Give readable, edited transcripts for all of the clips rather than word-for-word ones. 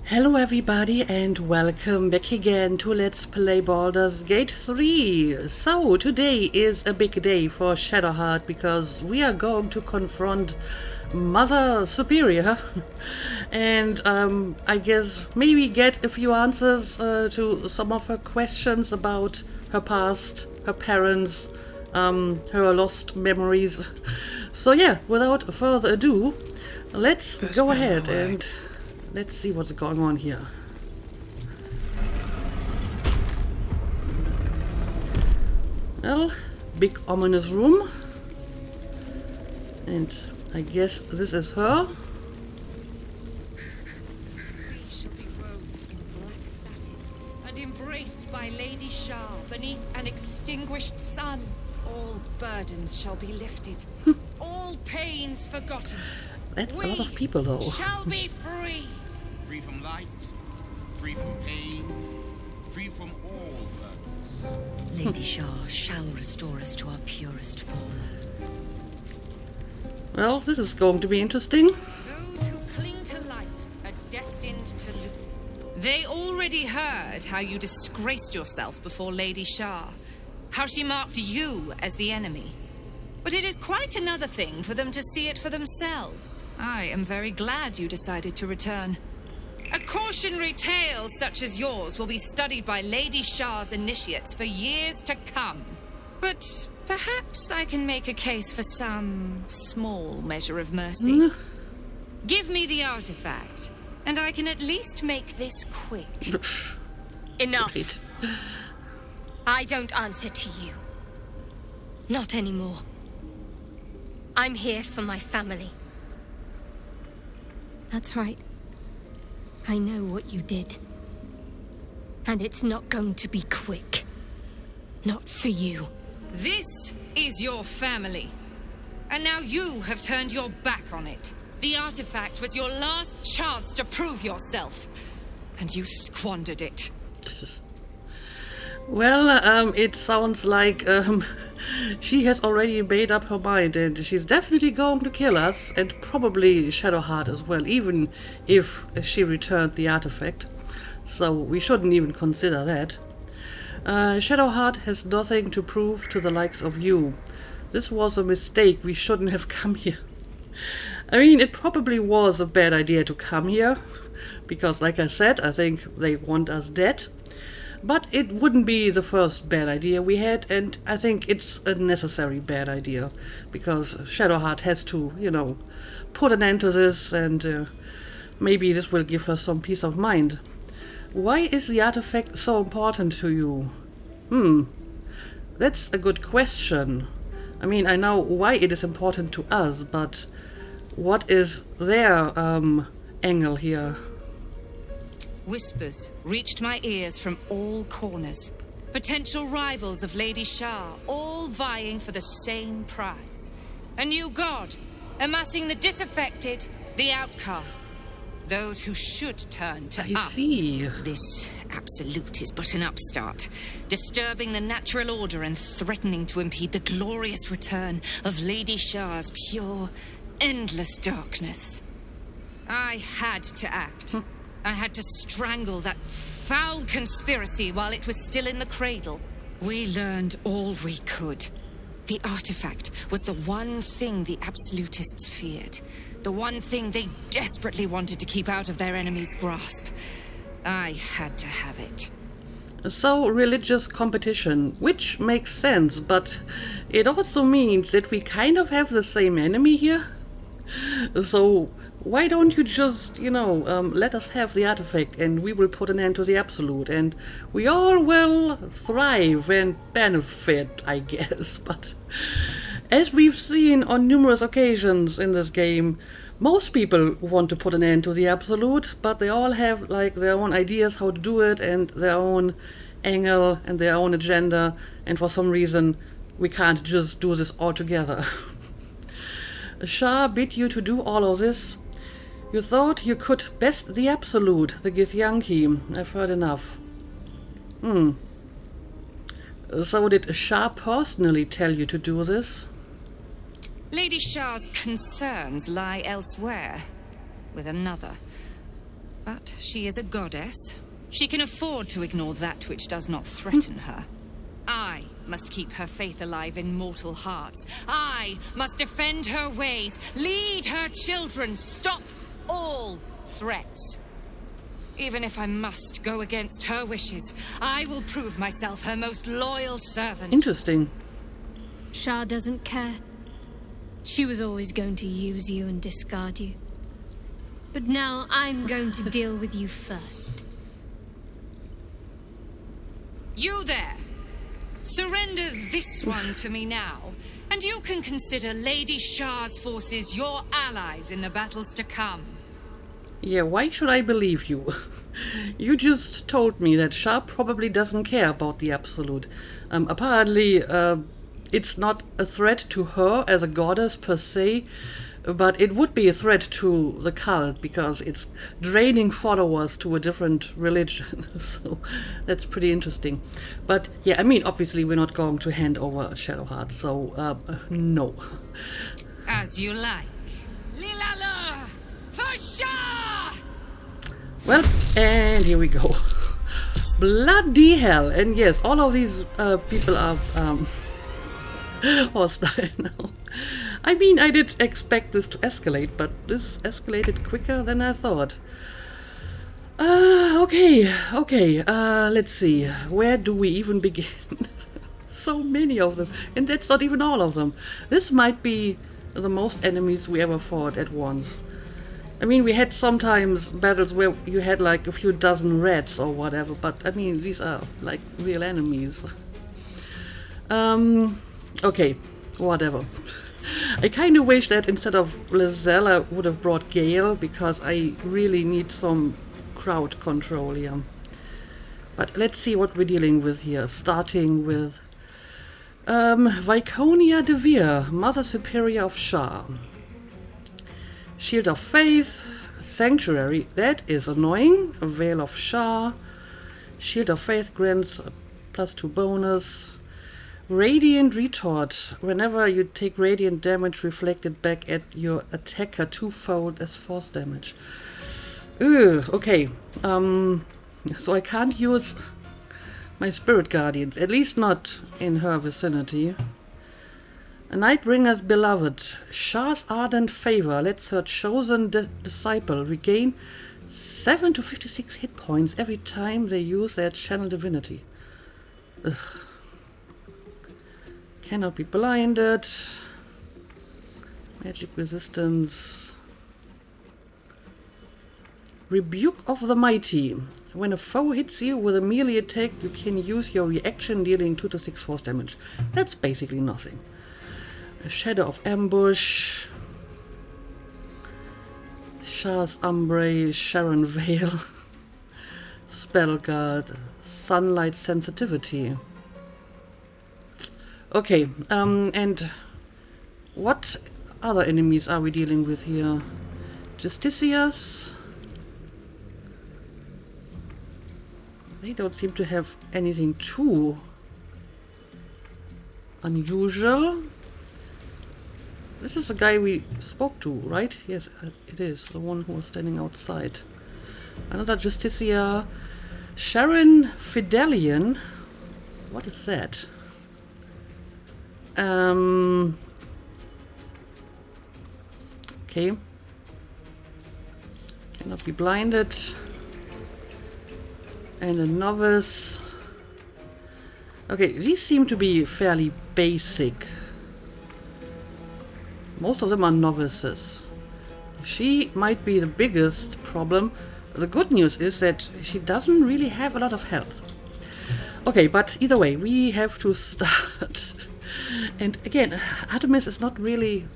Hello everybody and welcome back again to Let's Play Baldur's Gate 3. So today is a big day for Shadowheart because we are going to confront Mother Superior and I guess maybe get a few answers to some of her questions about her past, her parents, her lost memories. So yeah, without further ado, let's go ahead and let's see what's going on here. Well, big ominous room. And I guess this is her. We shall be robed in black satin and embraced by Lady Shah beneath an extinguished sun. All burdens shall be lifted, all pains forgotten. That's a lot of people though. Shall be free. Free from light, free from pain, free from all burdens. Lady Shah shall restore us to our purest form. Well, this is going to be interesting. Those who cling to light are destined to lose. They already heard how you disgraced yourself before Lady Shah, how she marked you as the enemy. But it is quite another thing for them to see it for themselves. I am very glad you decided to return. A cautionary tale such as yours will be studied by Lady Shah's initiates for years to come. But perhaps I can make a case for some small measure of mercy. Give me the artifact, and I can at least make this quick. Enough. Great. I don't answer to you. Not anymore. I'm here for my family. That's right. I know what you did. And it's not going to be quick. Not for you. This is your family. And now you have turned your back on it. The artifact was your last chance to prove yourself. And you squandered it. Well, it sounds like she has already made up her mind and she's definitely going to kill us and probably Shadowheart as well, even if she returned the artifact. So we shouldn't even consider that. Shadowheart has nothing to prove to the likes of you. This was a mistake. We shouldn't have come here. I mean, it probably was a bad idea to come here because, like I said, I think they want us dead. But it wouldn't be the first bad idea we had, and I think it's a necessary bad idea, because Shadowheart has to, you know, put an end to this, and maybe this will give her some peace of mind. Why is the artifact so important to you? That's a good question. I mean, I know why it is important to us, but what is their angle here? Whispers reached my ears from all corners. Potential rivals of Lady Shah, all vying for the same prize. A new god, amassing the disaffected, the outcasts. Those who should turn to I us. see. This absolute is but an upstart, disturbing the natural order and threatening to impede the glorious return of Lady Shah's pure, endless darkness. I had to act. I had to strangle that foul conspiracy while it was still in the cradle. We learned all we could. The artifact was the one thing the absolutists feared. The one thing they desperately wanted to keep out of their enemy's grasp. I had to have it. So, religious competition, which makes sense, but it also means that we kind of have the same enemy here. So, why don't you just, let us have the artifact and we will put an end to the absolute and we all will thrive and benefit, I guess. But as we've seen on numerous occasions in this game, most people want to put an end to the absolute, but they all have like their own ideas how to do it and their own angle and their own agenda, and for some reason we can't just do this all together. Shah bid you to do all of this. You thought you could best the absolute, the Githyanki. I've heard enough. So did Shah personally tell you to do this? Lady Shah's concerns lie elsewhere, with another. But she is a goddess. She can afford to ignore that which does not threaten her. I must keep her faith alive in mortal hearts. I must defend her ways, lead her children, stop all threats. Even if I must go against her wishes, I will prove myself her most loyal servant. Interesting. Shah doesn't care. She was always going to use you and discard you. But now I'm going to deal with you first. You there! Surrender this one to me now, and you can consider Lady Shah's forces your allies in the battles to come. Yeah, why should I believe you? You just told me that Shah probably doesn't care about the Absolute. Apparently, it's not a threat to her as a goddess per se, but it would be a threat to the cult because it's draining followers to a different religion. So that's pretty interesting. But yeah, I mean, obviously we're not going to hand over Shadowheart, so no. As you like. Lilala! For Shah! Well, and here we go. Bloody hell. And yes, all of these people are hostile now. I mean, I did expect this to escalate, but this escalated quicker than I thought. Okay, let's see. Where do we even begin? So many of them, and that's not even all of them. This might be the most enemies we ever fought at once. I mean, we had sometimes battles where you had like a few dozen rats or whatever, but I mean, these are like real enemies. Okay, whatever. I kind of wish that instead of Lizelle I would have brought Gale, because I really need some crowd control here. But let's see what we're dealing with here, starting with Viconia de Veer, Mother Superior of Shah. Shield of Faith, Sanctuary, that is annoying. A Veil of Shah, Shield of Faith grants +2 bonus. Radiant Retort, whenever you take radiant damage reflected back at your attacker twofold as force damage. Okay, so I can't use my Spirit Guardians, at least not in her vicinity. A Nightbringer's Beloved, Shah's Ardent Favor lets her chosen disciple regain 7 to 56 hit points every time they use their channel divinity. Ugh. Cannot be blinded. Magic resistance. Rebuke of the Mighty. When a foe hits you with a melee attack, you can use your reaction, dealing 2 to 6 force damage. That's basically nothing. A Shadow of Ambush. Shah's Umbre, Sharon Vale. Spellguard. Sunlight Sensitivity. Okay, and what other enemies are we dealing with here? Justiciars? They don't seem to have anything too unusual. This is the guy we spoke to, right? Yes, it is. The one who was standing outside. Another Justiciar. Sharon Fidelian. What is that? Okay. Cannot be blinded. And a novice. Okay, these seem to be fairly basic. Most of them are novices. She might be the biggest problem. The good news is that she doesn't really have a lot of health. Okay, but either way, we have to start. And again, Artemis is not really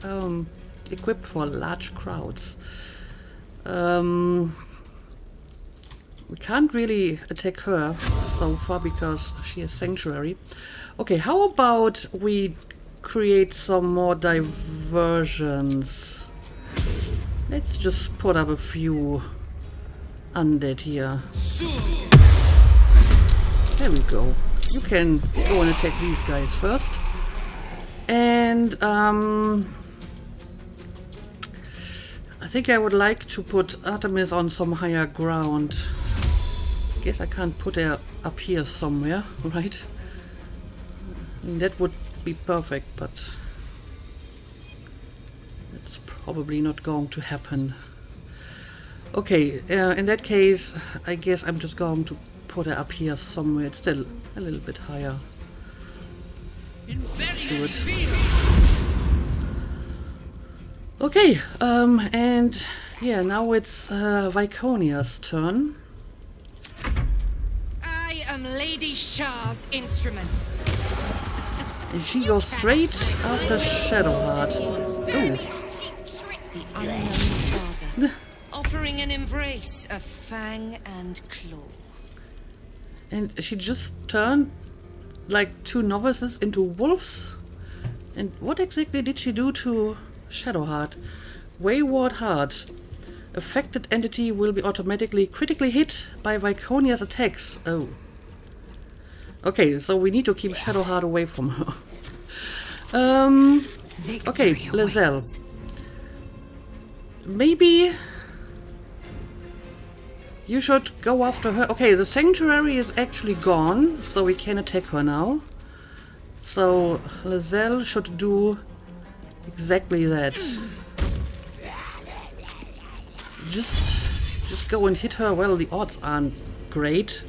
equipped for large crowds. We can't really attack her so far because she is Sanctuary. Okay, how about we create some more diversions? Let's just put up a few undead here. There we go. You can go and attack these guys first. And think I would like to put Artemis on some higher ground. Guess I can't put her up here somewhere, right? I mean, that would be perfect, but it's probably not going to happen. Okay, in that case, I guess I'm just going to put her up here somewhere. It's still a little bit higher. Let's do it. Okay, and yeah, now it's Viconia's turn. I am Lady Shah's instrument. And she goes straight after Shadowheart. Ooh. The unknown father. Offering an embrace of fang and claw. And she just turned like two novices into wolves? And what exactly did she do to Shadowheart? Wayward Heart. Affected entity will be automatically critically hit by Viconia's attacks. Oh. Okay, so we need to keep Shadowheart away from her. Okay, Lizelle. Maybe you should go after her. Okay, the sanctuary is actually gone, so we can attack her now. So Lizelle should do exactly that. Just go and hit her. Well, the odds aren't great,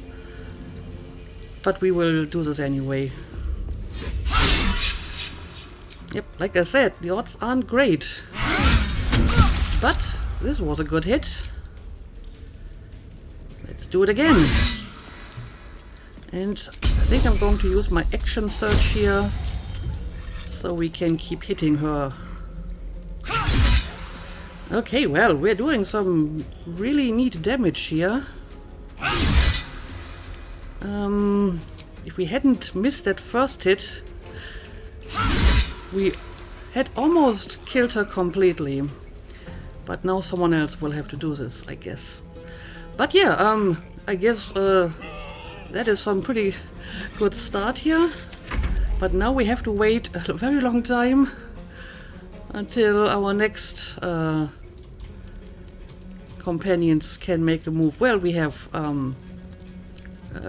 but we will do this anyway. Yep, like I said, the odds aren't great. But this was a good hit. Let's do it again. And I think I'm going to use my action search here so we can keep hitting her. Okay, well, we're doing some really neat damage here. If we hadn't missed that first hit, we had almost killed her completely. But now someone else will have to do this, I guess. But yeah, I guess that is some pretty good start here. But now we have to wait a very long time until our next companions can make a move. Well, we have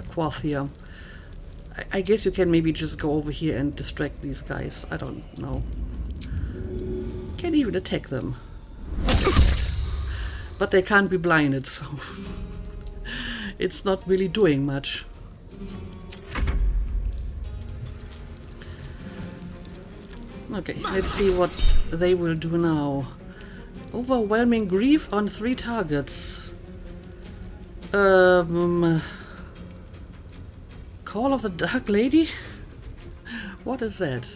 Quoth here. I guess you can maybe just go over here and distract these guys. I don't know. Can't even attack them. But they can't be blinded, so it's not really doing much. Okay, let's see what they will do now. Overwhelming grief on 3 targets. Call of the Dark Lady? What is that?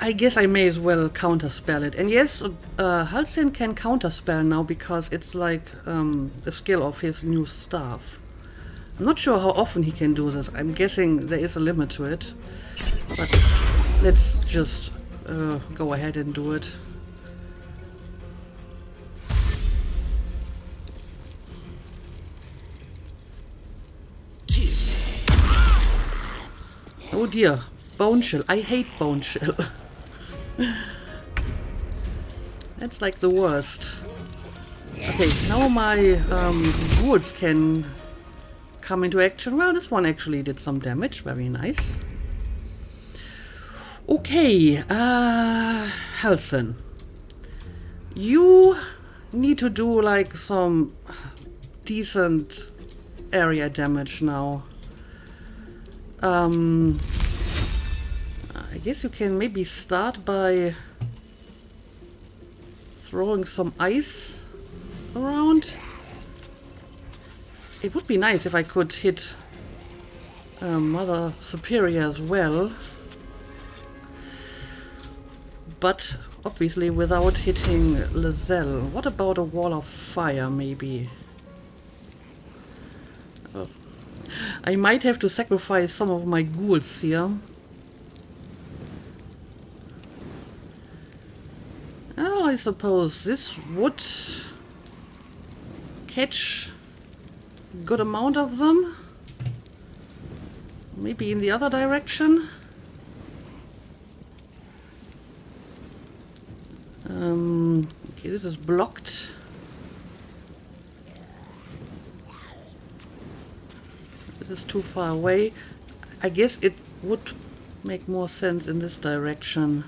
I guess I may as well counterspell it. And yes, Halcyon can counterspell now because it's like a skill of his new staff. I'm not sure how often he can do this. I'm guessing there is a limit to it. But let's just go ahead and do it. Oh dear, bonechill. I hate bonechill. That's like the worst. Okay, now my ghouls can come into action. Well, this one actually did some damage. Very nice. Okay, Halcyon. You need to do like some decent area damage now. I guess you can maybe start by throwing some ice around. It would be nice if I could hit Mother Superior as well. But obviously without hitting Lizelle. What about a wall of fire maybe? Oh. I might have to sacrifice some of my ghouls here. Oh, I suppose this would catch a good amount of them. Maybe in the other direction. Okay, this is blocked. This is too far away. I guess it would make more sense in this direction.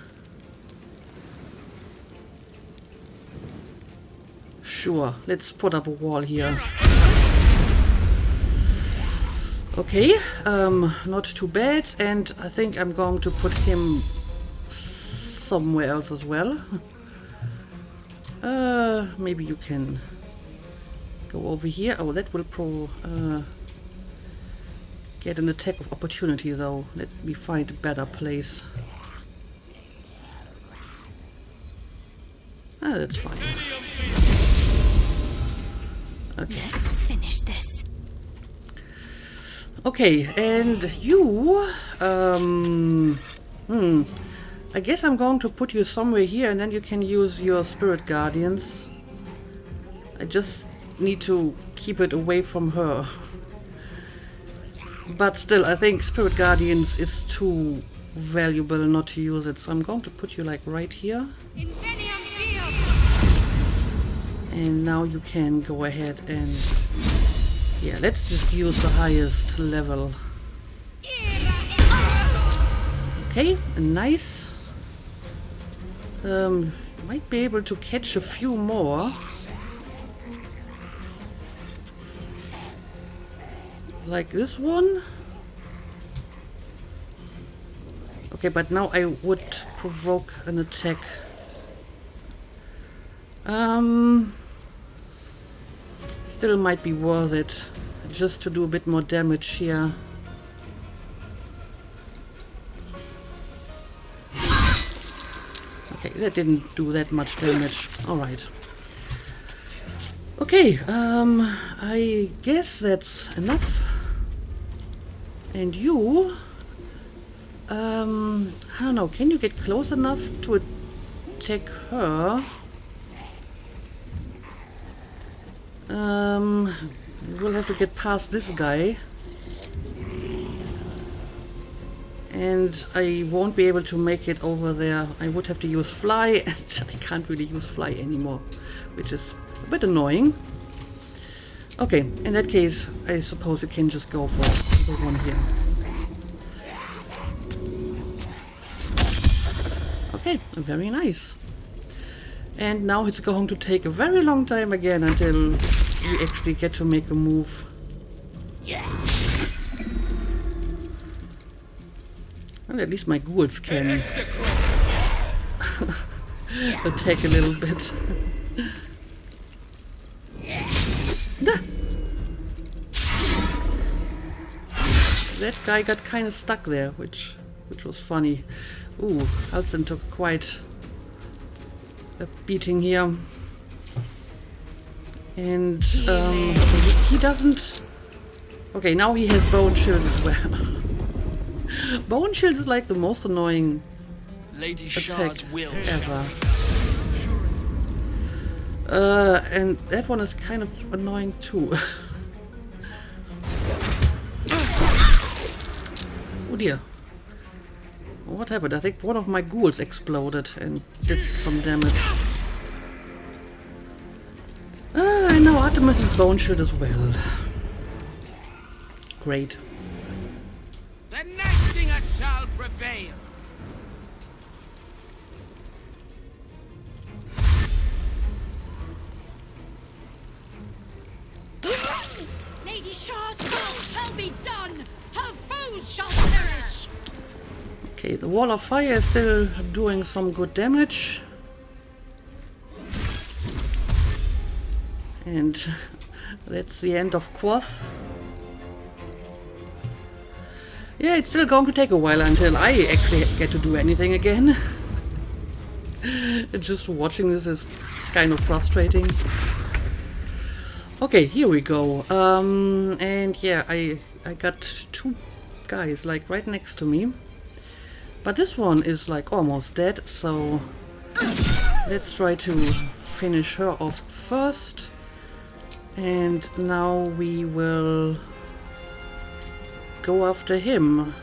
Sure, let's put up a wall here. Okay, not too bad, and I think I'm going to put him somewhere else as well. Maybe you can go over here. Oh, that will get an attack of opportunity though. Let me find a better place. Ah, that's fine. Okay. Let's finish this. Okay, and you, I guess I'm going to put you somewhere here and then you can use your spirit guardians. I just need to keep it away from her. But still, I think spirit guardians is too valuable not to use it, so I'm going to put you like right here. And now you can go ahead and... yeah, let's just use the highest level. Okay, nice. Might be able to catch a few more. Like this one. Okay, but now I would provoke an attack. Still might be worth it, just to do a bit more damage here. Okay, that didn't do that much damage. Alright. Okay, I guess that's enough. And you... I don't know, can you get close enough to attack her? We'll have to get past this guy. And I won't be able to make it over there. I would have to use fly, and I can't really use fly anymore, which is a bit annoying. Okay, in that case, I suppose you can just go for the one here. Okay, very nice. And now it's going to take a very long time again until we actually get to make a move. Well, at least my ghouls can attack a little bit. That guy got kind of stuck there, which was funny. Ooh, Halson took quite a beating here. And he doesn't... Okay, now he has bonechill as well. Bonechill is like the most annoying Lady attack Shah's will. ever. And that one is kind of annoying too. Oh dear. What happened? I think one of my ghouls exploded and did some damage. And now Artemis is bonechill as well. Great. The Night Singer shall prevail. Lady Shah's will shall be done. Her foes shall perish. Okay, the wall of fire is still doing some good damage. And that's the end of Quoth. Yeah, it's still going to take a while until I actually get to do anything again. Just watching this is kind of frustrating. Okay, here we go. And yeah, I got two guys like right next to me. But this one is like almost dead, so let's try to finish her off first. And now we will go after him.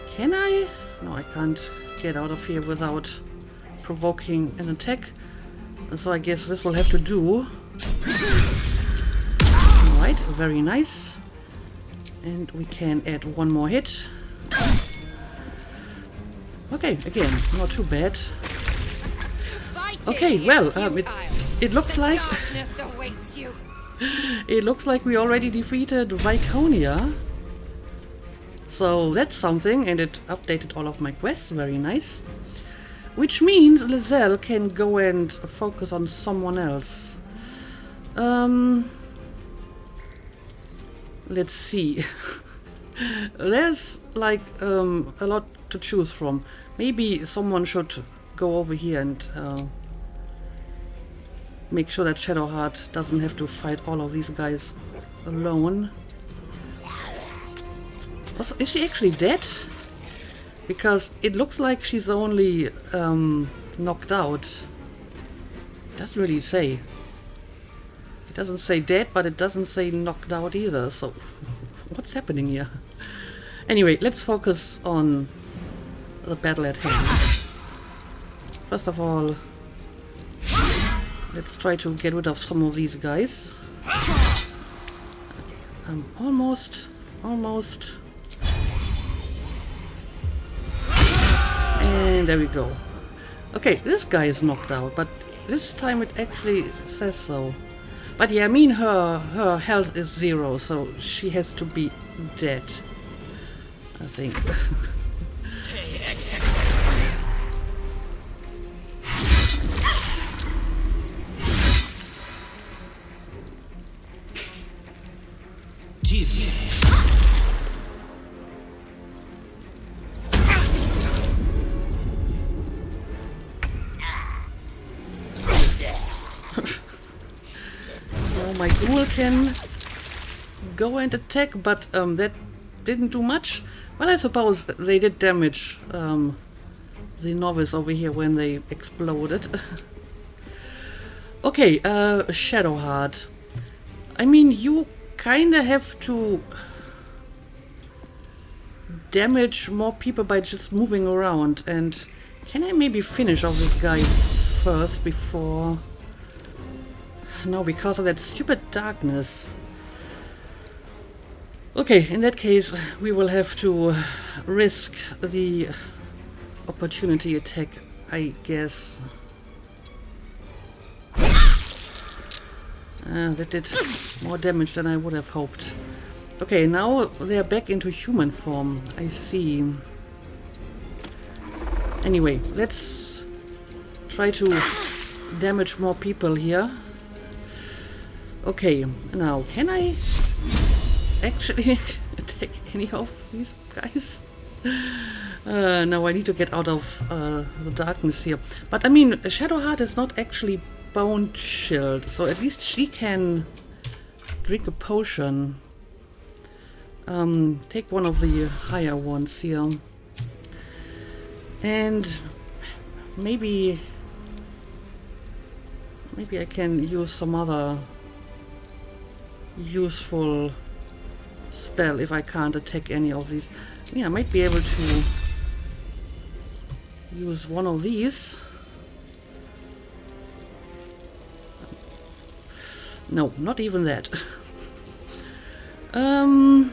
Can I? No, I can't get out of here without provoking an attack. So I guess this will have to do. Alright, very nice. And we can add one more hit. Okay, again, not too bad. Okay, well, it looks like Darkness awaits you. it looks like we already defeated Viconia. So that's something, and it updated all of my quests, very nice. Which means Lizelle can go and focus on someone else. Let's see. There's like a lot to choose from. Maybe someone should go over here and make sure that Shadowheart doesn't have to fight all of these guys alone. Also, is she actually dead? Because it looks like she's only knocked out. It doesn't really say. It doesn't say dead, but it doesn't say knocked out either, so what's happening here? Anyway, let's focus on the battle at hand. First of all, let's try to get rid of some of these guys. Okay, I'm almost. And there we go. Okay, this guy is knocked out, but this time it actually says so. But yeah, I mean her health is 0, so she has to be dead, I think. My ghoul can go and attack, but that didn't do much. Well, I suppose they did damage the novice over here when they exploded. Okay, Shadowheart. I mean, you kinda have to damage more people by just moving around. And can I maybe finish off this guy first before... No, because of that stupid darkness. Okay, in that case, we will have to risk the opportunity attack, I guess. That did more damage than I would have hoped. Okay, now they're back into human form. I see. Anyway, let's try to damage more people here. Okay, now can I actually attack any of these guys? No, I need to get out of the darkness here. But I mean, Shadowheart is not actually bone chilled, so at least she can drink a potion. Take one of the higher ones here. And maybe I can use some other useful spell if I can't attack any of these. I mean, I might be able to use one of these. No, not even that. I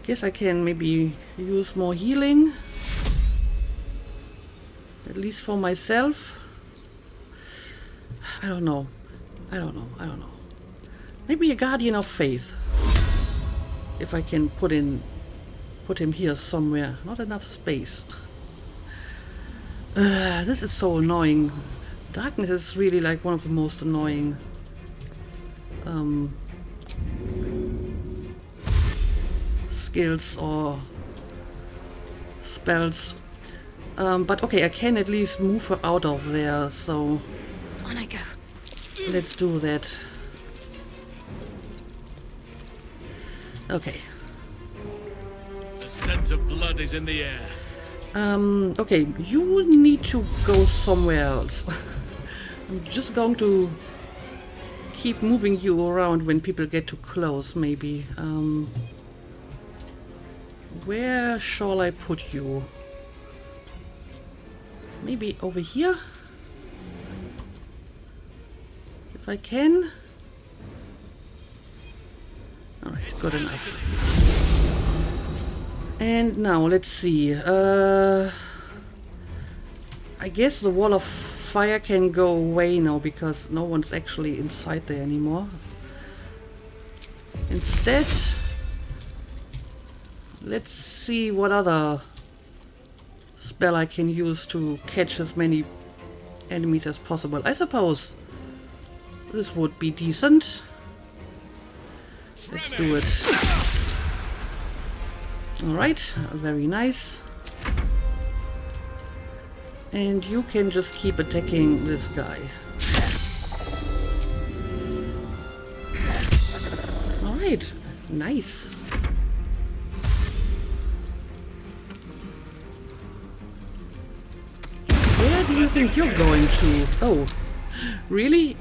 guess I can maybe use more healing, at least for myself. I don't know. Maybe a Guardian of Faith. If I can put him here somewhere. Not enough space. This is so annoying. Darkness is really like one of the most annoying skills or spells. But okay, I can at least move her out of there, so On I go. let's do that. Okay. The scent of blood is in the air. Okay, you need to go somewhere else. I'm just going to keep moving you around when people get too close, maybe. Where shall I put you? Maybe over here? If I can. Alright, good enough. And now, let's see. I guess the wall of fire can go away now because no one's actually inside there anymore. Instead, let's see what other spell I can use to catch as many enemies as possible. I suppose this would be decent. Let's do it. Alright, very nice. And you can just keep attacking this guy. Alright, nice. Where do you think you're going to? Oh, really?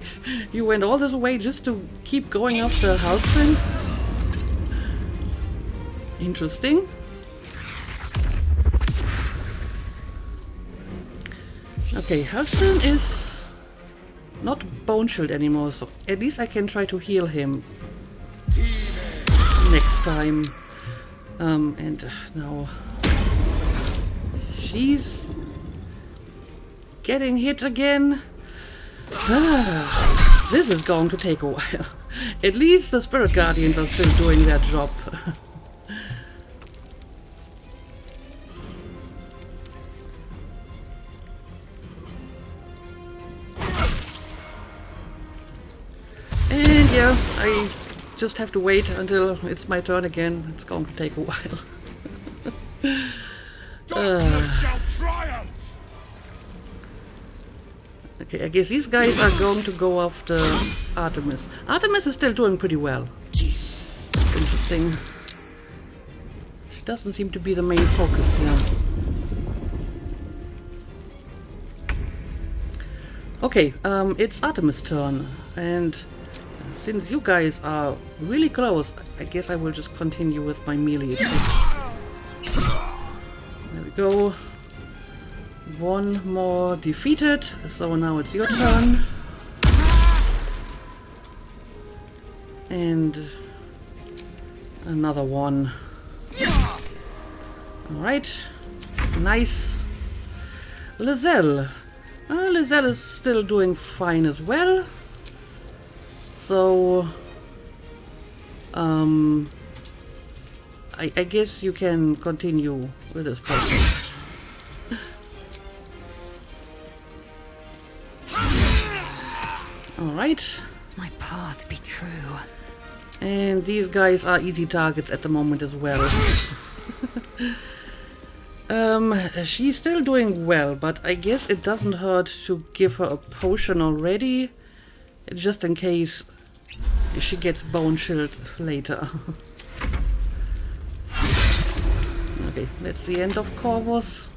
You went all this way just to keep going after Halsin? Interesting. Okay, Halsin is not bonechilled anymore, so at least I can try to heal him next time. And now she's getting hit again. This is going to take a while. At least the Spirit Guardians are still doing their job. And yeah, I just have to wait until it's my turn again. It's going to take a while. Shall triumph! Okay, I guess these guys are going to go after Artemis. Artemis is still doing pretty well. Interesting. She doesn't seem to be the main focus here. Okay, it's Artemis' turn, and since you guys are really close, I guess I will just continue with my melee attacks. There we go. One more defeated, so now it's your turn. And another one. Alright, nice. Lizelle. Lizelle is still doing fine as well. So, I guess you can continue with this process. Alright. My path be true. And these guys are easy targets at the moment as well. She's still doing well, but I guess it doesn't hurt to give her a potion already, just in case she gets bone chilled later. Okay, that's the end of Corvus.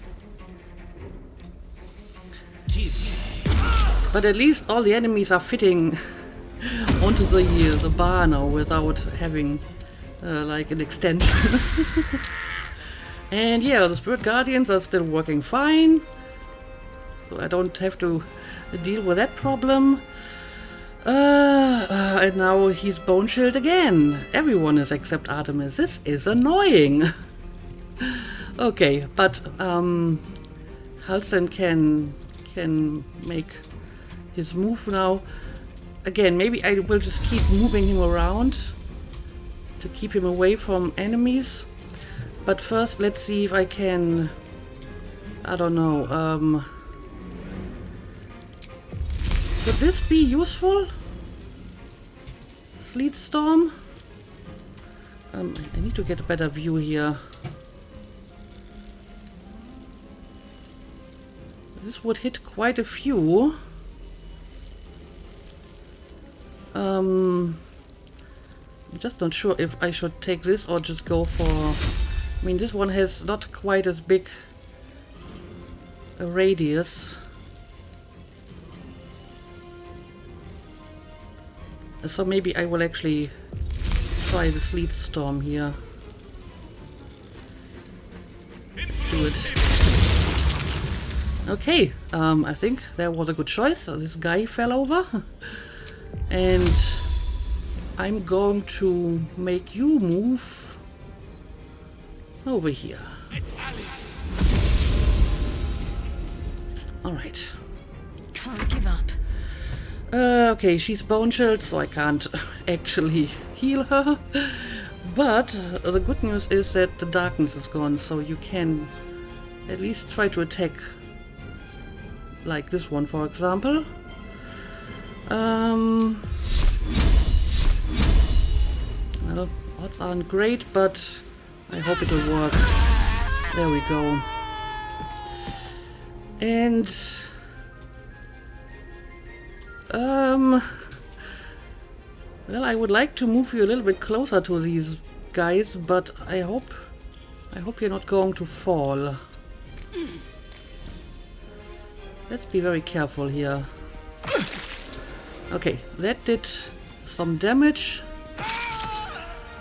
But at least all the enemies are fitting onto the bar now without having like an extension. And yeah, the Spirit Guardians are still working fine, so I don't have to deal with that problem. And now he's bone chilled again. Everyone is except Artemis. This is annoying. Okay, but Halsin can make his move now. Again, maybe I will just keep moving him around to keep him away from enemies. But first, let's see if I can, I don't know, could this be useful? Sleet Storm? I need to get a better view here. This would hit quite a few. I'm just not sure if I should take this or just go for... I mean, this one has not quite as big a radius. So maybe I will actually try the Sleet Storm here. Let's do it. Okay, I think that was a good choice. This guy fell over. And I'm going to make you move over here. Alright. Can't give up. Okay, she's bone chilled, so I can't actually heal her. But the good news is that the darkness is gone, so you can at least try to attack. Like this one, for example. Well, odds aren't great, but I hope it'll work. There we go. And well, I would like to move you a little bit closer to these guys, but I hope you're not going to fall. Let's be very careful here. Okay, that did some damage.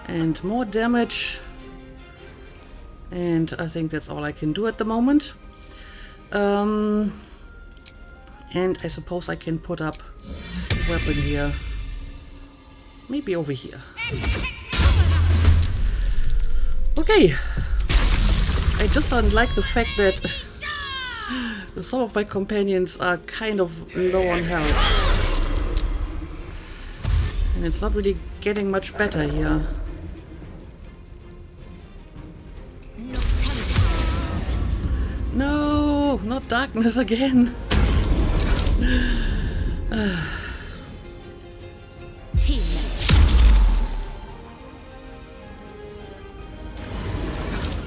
And more damage. And I think that's all I can do at the moment. And I suppose I can put up a weapon here. Maybe over here. Okay. I just don't like the fact that some of my companions are kind of low on health. And it's not really getting much better here. No, not darkness again.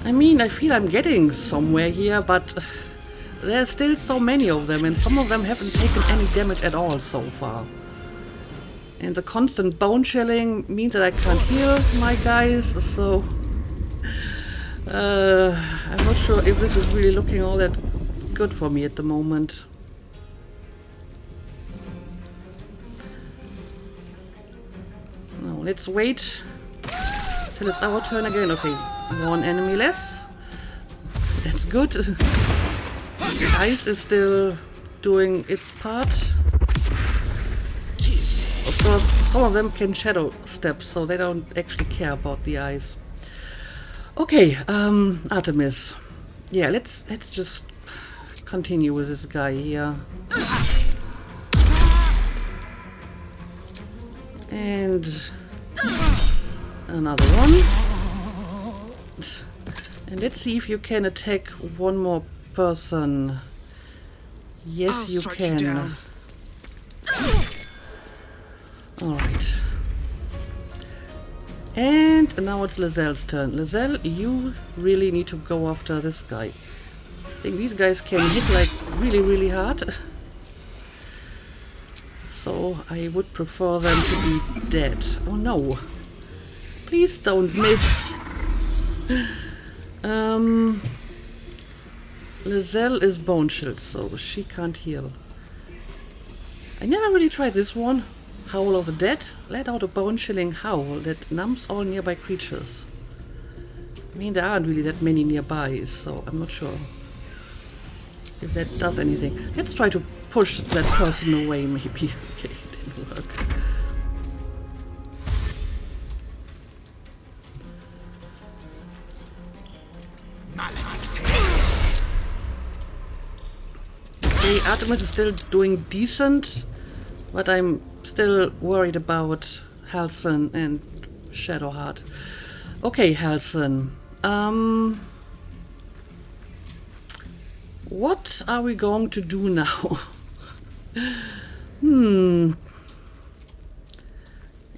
I mean, I feel I'm getting somewhere here, but there's still so many of them, and some of them haven't taken any damage at all so far. And the constant bone chilling means that I can't heal my guys, so I'm not sure if this is really looking all that good for me at the moment. Now let's wait till it's our turn again. Okay, one enemy less. That's good. The ice is still doing its part. Of course, some of them can shadow step, so they don't actually care about the ice. Okay, Artemis. Yeah, let's just continue with this guy here. And another one. And let's see if you can attack one more person. Yes, you can. Alright. And now it's Lazelle's turn. Lazelle, you really need to go after this guy. I think these guys can hit like really, really hard. So I would prefer them to be dead. Oh no. Please don't miss. Lazelle is bone chilled, so she can't heal. I never really tried this one. Howl of the Dead. Let out a bone-chilling howl that numbs all nearby creatures. I mean, there aren't really that many nearby, so I'm not sure if that does anything. Let's try to push that person away, maybe. Okay, it didn't work. Okay, Artemis is still doing decent, but I'm still worried about Halcyon and Shadowheart. Okay, Halcyon. What are we going to do now?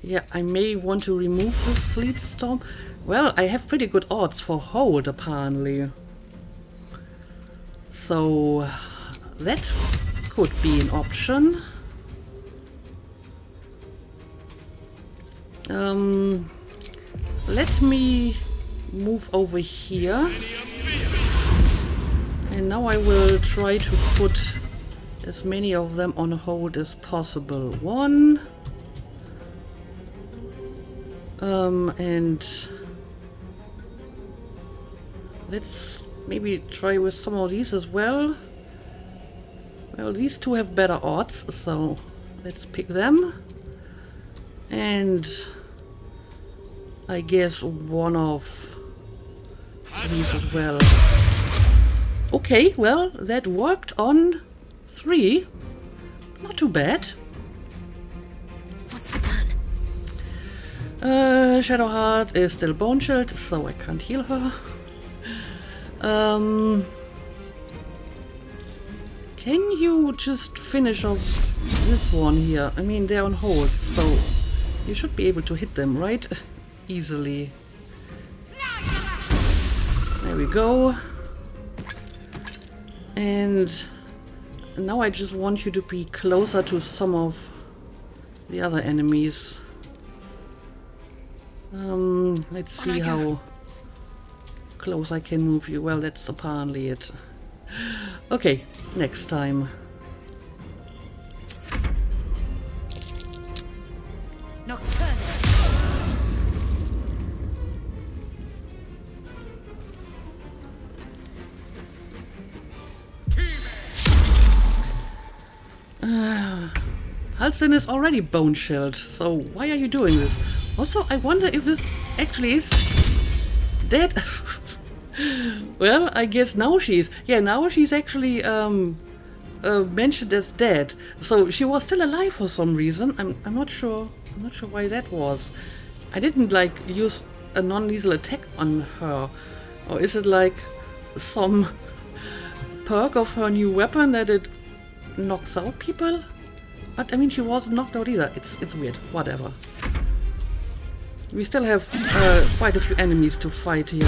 Yeah, I may want to remove the Sleet Storm. Well, I have pretty good odds for hold, apparently. So that could be an option. Let me move over here. And now I will try to put as many of them on hold as possible. One. And let's maybe try with some of these as well. Well, these two have better odds, so let's pick them. And I guess one of these as well. Okay, well, that worked on 3. Not too bad. What's the plan? Shadowheart is still bone-chilled, so I can't heal her. Can you just finish off this one here? I mean, they're on hold, so you should be able to hit them, right? Easily. There we go. And now I just want you to be closer to some of the other enemies. Let's see how close I can move you. Well, that's apparently it. Okay, next time. Nocturnal. Halsin is already bone-chilled, so why are you doing this? Also, I wonder if this actually is dead. Well, I guess now she's... Yeah, now she's actually mentioned as dead. So she was still alive for some reason. I'm not sure. I'm not sure why that was. I didn't like use a non-lethal attack on her. Or is it like some perk of her new weapon that it knocks out people? But I mean, she wasn't knocked out either. It's weird. Whatever. We still have quite a few enemies to fight here.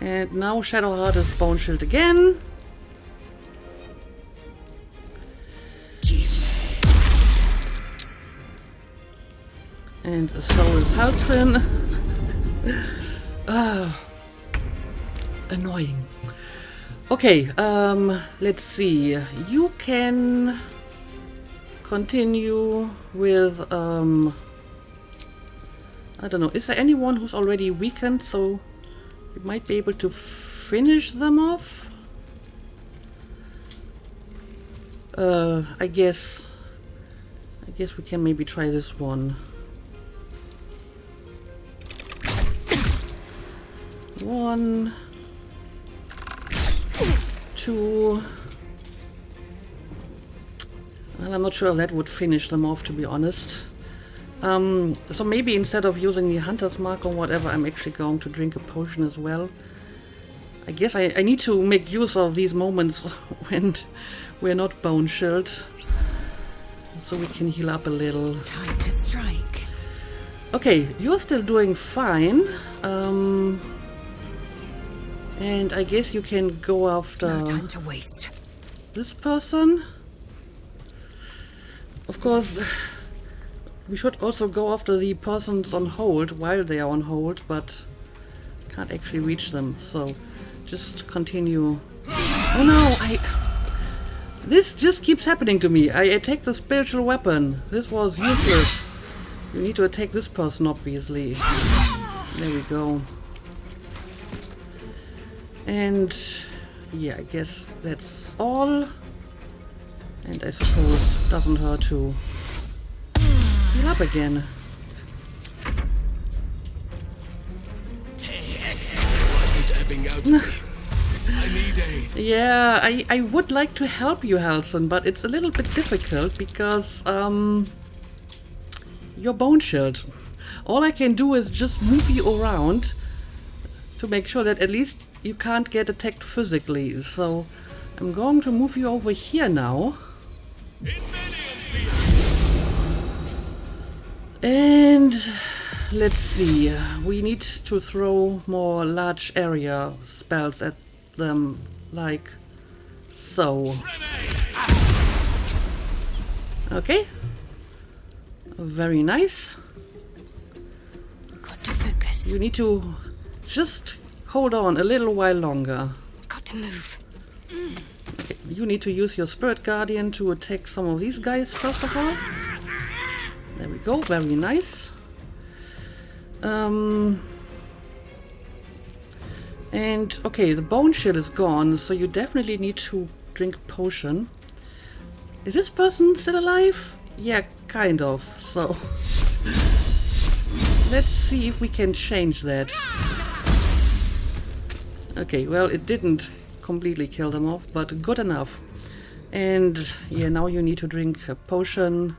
And now Shadowheart is bone-chilled again. And so is Halsin. Annoying. Okay, let's see. You can continue with, I don't know, is there anyone who's already weakened, so you might be able to finish them off? I guess we can maybe try this one. 1, 2. Well, I'm not sure if that would finish them off, to be honest. So maybe instead of using the hunter's mark or whatever, I'm actually going to drink a potion as well. I guess I need to make use of these moments when we're not bone-chilled, so we can heal up a little. Time to strike. Okay, you're still doing fine. And I guess you can go after No time to waste. this person. Of course, we should also go after the persons on hold while they are on hold, but can't actually reach them, so just continue. Oh no, this just keeps happening to me. I attack the spiritual weapon. This was useless. You need to attack this person, obviously. There we go. And yeah, I guess that's all. And I suppose it doesn't hurt to heal up again. Is ebbing out of me. I need aid. Yeah, I would like to help you, Halsin, but it's a little bit difficult because you're bone-chilled. All I can do is just move you around to make sure that at least you can't get attacked physically. So I'm going to move you over here now. And let's see. We need to throw more large area spells at them, like so. Okay. Very nice. Got to focus. You need to just hold on a little while longer. Got to move. Okay. You need to use your Spirit Guardian to attack some of these guys first of all. There we go, very nice. And okay, the bone chill is gone, so you definitely need to drink a potion. Is this person still alive? Yeah, kind of. So let's see if we can change that. Okay, well, it didn't completely kill them off, but good enough. And yeah, now you need to drink a potion.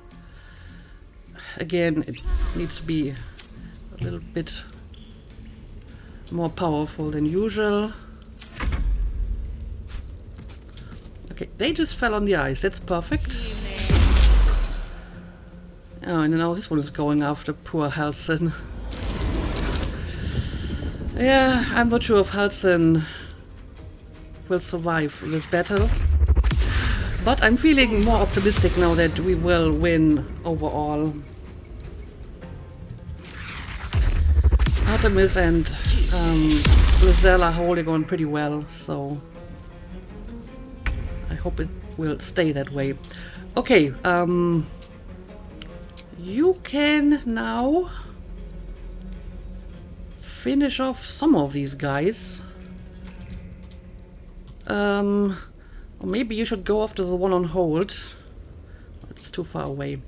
Again, it needs to be a little bit more powerful than usual. Okay, they just fell on the ice. That's perfect. Oh, and now this one is going after poor Halsin. Yeah, I'm not sure if Halsin will survive this battle. But I'm feeling more optimistic now that we will win overall. Artemis and Lizelle are holding on pretty well, so I hope it will stay that way. Okay, you can now finish off some of these guys. Or maybe you should go after the one on hold. It's too far away.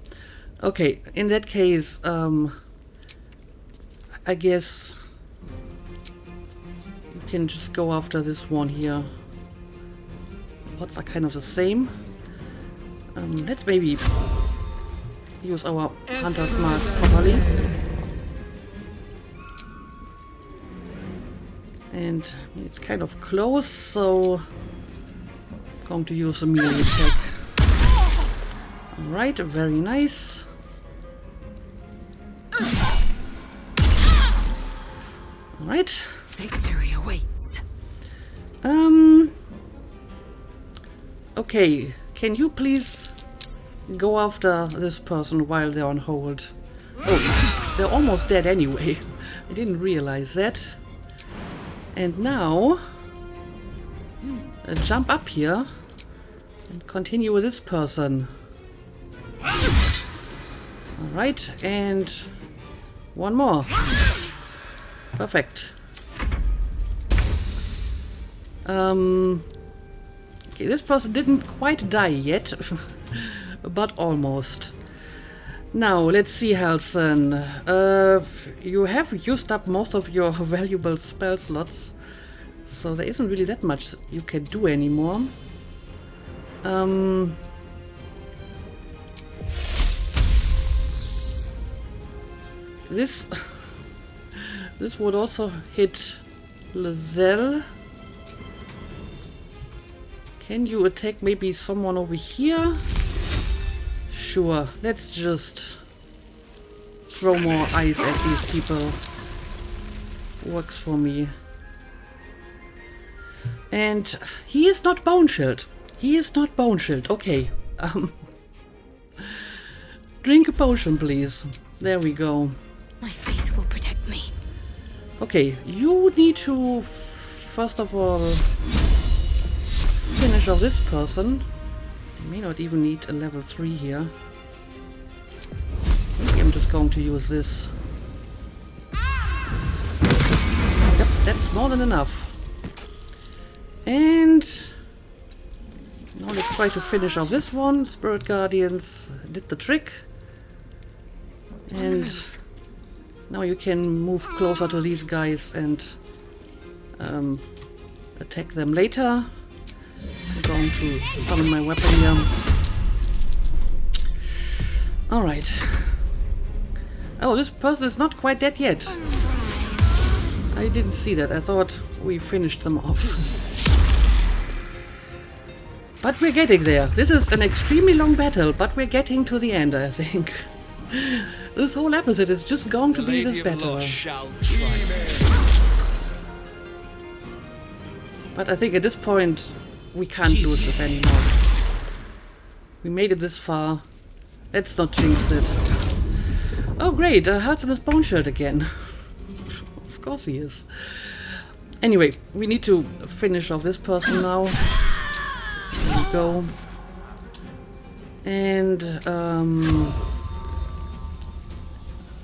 Okay, in that case, I guess you can just go after this one here. Pots are kind of the same. Let's maybe use our Hunter's Mark properly. And it's kind of close, so I'm going to use a melee attack. Alright, very nice. Alright. Victory awaits. Okay, can you please go after this person while they're on hold? Oh, they're almost dead anyway. I didn't realize that. And now, jump up here and continue with this person. Alright, and one more. Perfect. Okay, this person didn't quite die yet, but almost. Now, let's see, Halsin. You have used up most of your valuable spell slots, so there isn't really that much you can do anymore. This would also hit Lizelle. Can you attack maybe someone over here? Sure, let's just throw more ice at these people. Works for me. And he is not bone chilled. He is not bone chilled. Okay. Drink a potion, please. There we go. My faith will protect me. Okay, you need to first of all finish off this person. You may not even need a level 3 here. Maybe I'm just going to use this. Yep, that's more than enough. And now let's try to finish off this one. Spirit Guardians did the trick. And now you can move closer to these guys and attack them later. I'm going to summon my weapon here. Alright. Oh, this person is not quite dead yet. I didn't see that. I thought we finished them off. But we're getting there. This is an extremely long battle, but we're getting to the end, I think. This whole episode is just going to be this battle. But I think at this point we can't lose this anymore. We made it this far. Let's not jinx it. Oh great, Halsin is bone chilled again. Of course he is. Anyway, we need to finish off this person now. There we go. And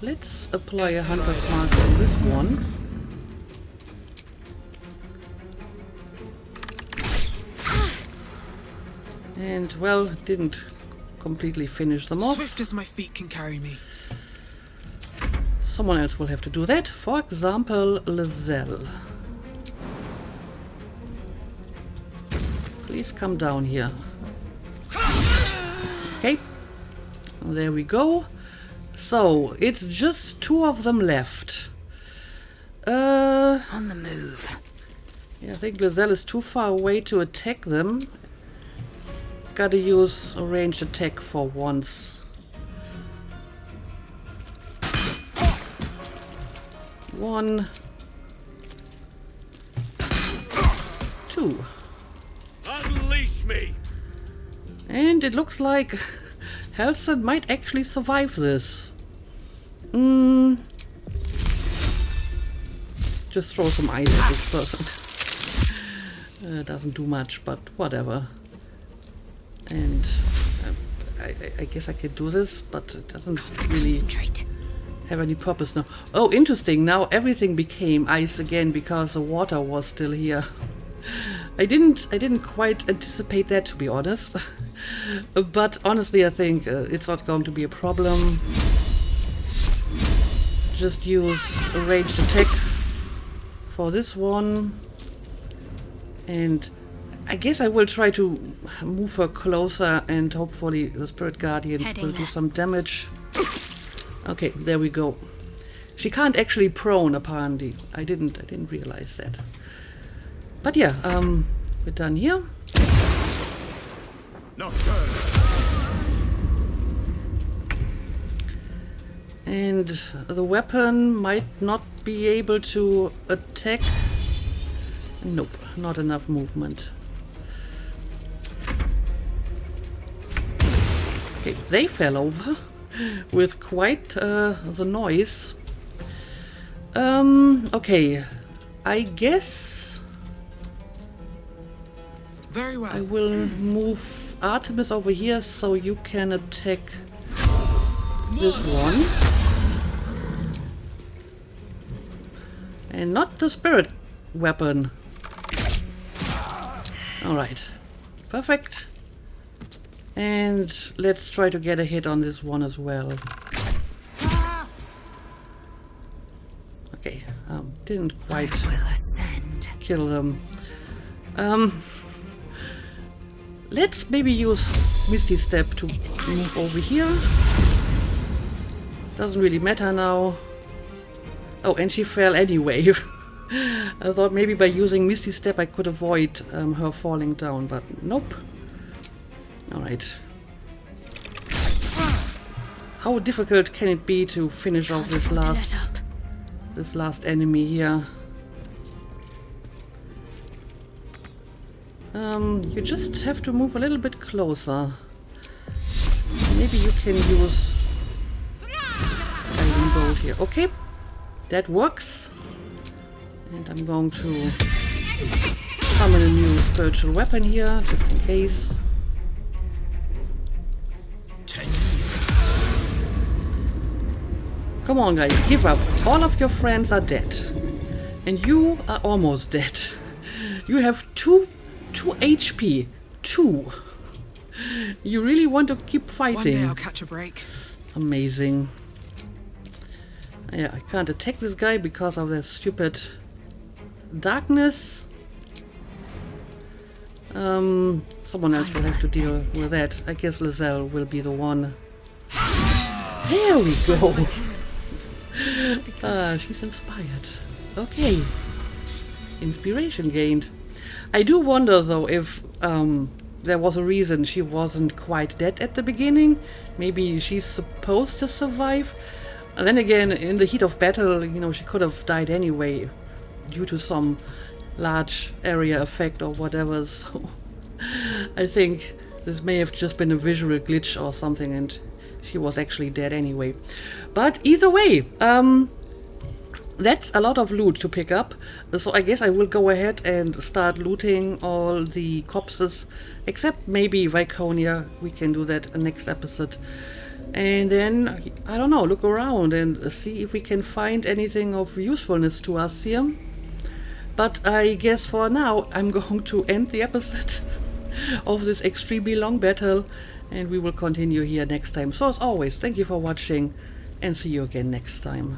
Let's apply a hunter's mark on this one. And, well, didn't completely finish them off. Swift as my feet can carry me. Someone else will have to do that. For example, Lizelle. Please come down here. Okay. There we go. So, it's just 2 of them left. On the move. Yeah, I think Lizelle is too far away to attack them. Gotta use a ranged attack for once. 1, 2. Unleash me! And it looks like Halson might actually survive this. Just throw some ice at this person. Doesn't do much, but whatever. And I guess I can do this, but it doesn't really have any purpose now. Oh, interesting. Now everything became ice again because the water was still here. I didn't quite anticipate that, to be honest. But honestly, I think it's not going to be a problem. Just use a ranged attack for this one. And I guess I will try to move her closer and hopefully the Spirit Guardians will do some damage. Okay, there we go. She can't actually prone, apparently. I didn't realize that. But yeah, we're done here. And the weapon might not be able to attack. Nope, not enough movement. Okay, they fell over with quite the noise. Okay, I guess Very well. I will move Artemis over here so you can attack this one. And not the spirit weapon. Alright, perfect. And let's try to get a hit on this one as well. Okay, didn't quite kill them. Let's maybe use Misty Step to move over here. Doesn't really matter now. Oh, and she fell anyway. I thought maybe by using Misty Step I could avoid her falling down, but nope. Alright. How difficult can it be to finish off this last enemy here? You just have to move a little bit closer. Maybe you can use Iron Bolt here. Okay, that works. And I'm going to summon a new spiritual weapon here, just in case. Come on, guys, give up. All of your friends are dead. And you are almost dead. You have 2 HP. 2. You really want to keep fighting. One day I'll catch a break. Amazing. Yeah, I can't attack this guy because of their stupid darkness. Someone else will have to deal with that. I guess Lizelle will be the one. There we go. She's inspired. Okay. Inspiration gained. I do wonder though if there was a reason she wasn't quite dead at the beginning. Maybe she's supposed to survive. And then again, in the heat of battle, you know, she could have died anyway due to some large area effect or whatever. So I think this may have just been a visual glitch or something and she was actually dead anyway. But either way, that's a lot of loot to pick up. So I guess I will go ahead and start looting all the corpses, except maybe Viconia. We can do that in next episode. And then, I don't know, look around and see if we can find anything of usefulness to us here. But I guess for now I'm going to end the episode of this extremely long battle, and we will continue here next time. So as always, thank you for watching, and see you again next time.